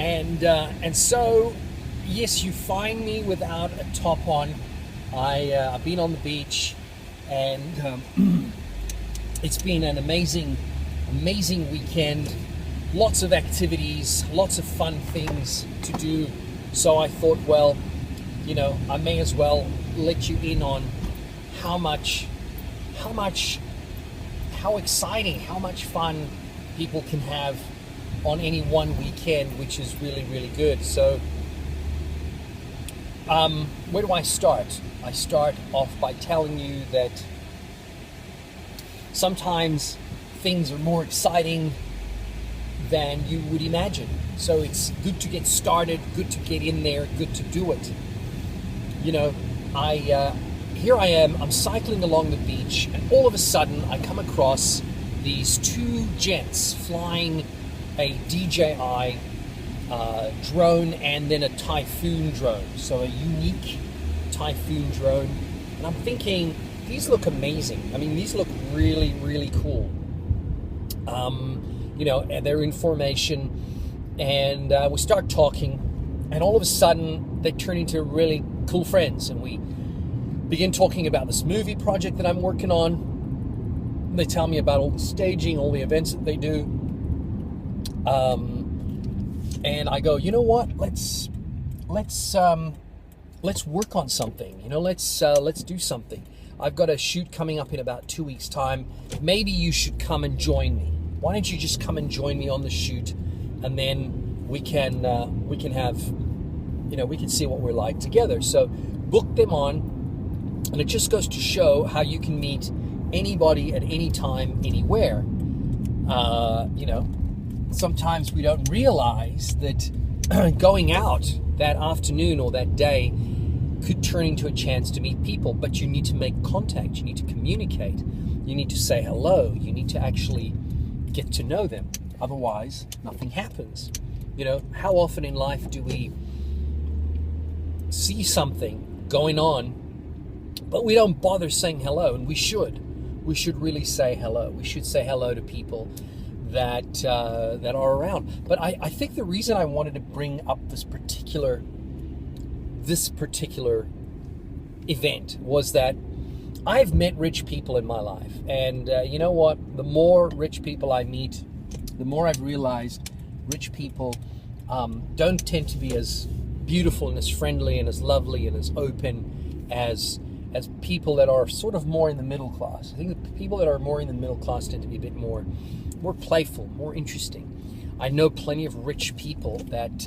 And so, yes, you find me without a top on. I've been on the beach, and it's been an amazing weekend. Lots of activities, lots of fun things to do. So I thought, well, I may as well let you in on how exciting, how much fun people can have on any one weekend, which is really, really good. So, where do I start? I start off by telling you that sometimes things are more exciting than you would imagine. So it's good to get started, good to get in there, good to do it. Here I am, I'm cycling along the beach, and all of a sudden I come across these two gents flying a DJI drone and then a Typhoon drone. So a unique Typhoon drone. And I'm thinking, these look amazing. I mean, these look really, really cool. And they're in formation, and we start talking, and all of a sudden they turn into really cool friends, and we begin talking about this movie project that I'm working on. They tell me about all the staging, all the events that they do, and I go, you know what? Let's work on something. Let's do something. I've got a shoot coming up in about 2 weeks' time. Maybe you should come and join me. Why don't you just come and join me on the shoot, and then we can have, we can see what we're like together. So book them on, and it just goes to show how you can meet anybody at any time, anywhere. Sometimes we don't realize that going out that afternoon or that day could turn into a chance to meet people, but you need to make contact, you need to communicate, you need to say hello, you need to actually get to know them. Otherwise, nothing happens. How often in life do we see something going on, but we don't bother saying hello? And we should really say hello. We should say hello to people that are around. But I think the reason I wanted to bring up this particular event was that I've met rich people in my life, and you know what? The more rich people I meet, the more I've realized rich people don't tend to be as beautiful and as friendly and as lovely and as open as people that are sort of more in the middle class. I think the people that are more in the middle class tend to be a bit more playful, more interesting. I know plenty of rich people that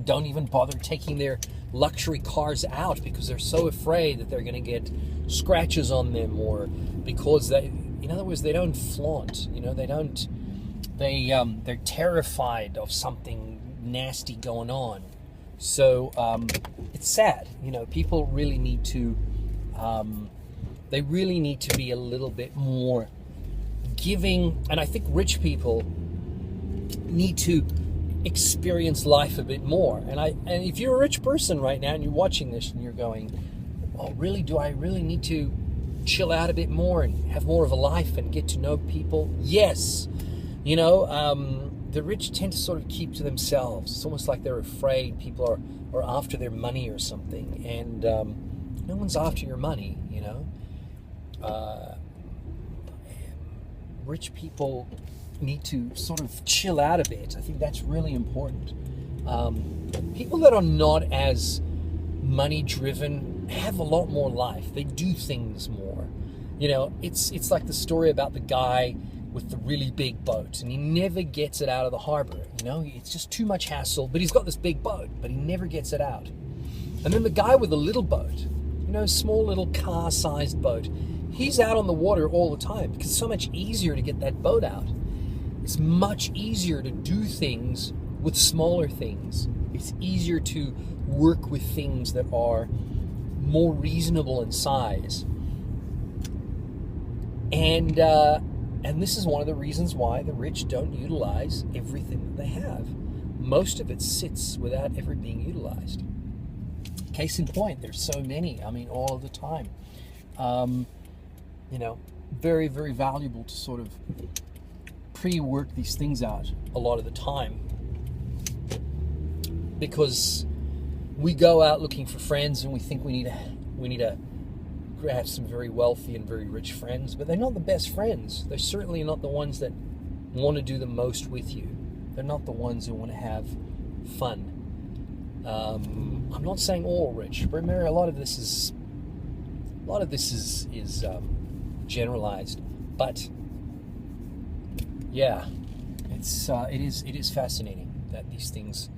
don't even bother taking their luxury cars out because they're so afraid that they're going to get scratches on them, or because in other words, they don't flaunt. They're terrified of something nasty going on. So it's sad. People really need to. They really need to be a little bit more giving, and I think rich people need to experience life a bit more. And if you're a rich person right now and you're watching this and you're going, oh, really? Do I really need to chill out a bit more and have more of a life and get to know people? Yes. The rich tend to sort of keep to themselves. It's almost like they're afraid people are after their money or something. And no one's after your money, Rich people need to sort of chill out a bit. I think that's really important. People that are not as money driven have a lot more life. They do things more. It's like the story about the guy with the really big boat, and he never gets it out of the harbor. It's just too much hassle, but he's got this big boat, but he never gets it out. And then the guy with the little boat, small little car-sized boat, he's out on the water all the time because it's so much easier to get that boat out. It's much easier to do things with smaller things. It's easier to work with things that are more reasonable in size. And this is one of the reasons why the rich don't utilize everything that they have. Most of it sits without ever being utilized. Case in point, there's so many, all of the time. Very, very valuable to sort of pre-work these things out a lot of the time. because we go out looking for friends and we think we need to have some very wealthy and very rich friends, but they're not the best friends. They're certainly not the ones that want to do the most with you. They're not the ones who want to have fun. I'm not saying all rich. Remember, a lot of this is generalized, but yeah, it is fascinating that these things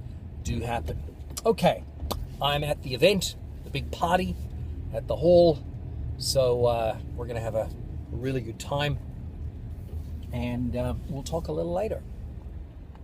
do happen. Okay, I'm at the event, the big party at the hall, so we're gonna have a really good time, and we'll talk a little later.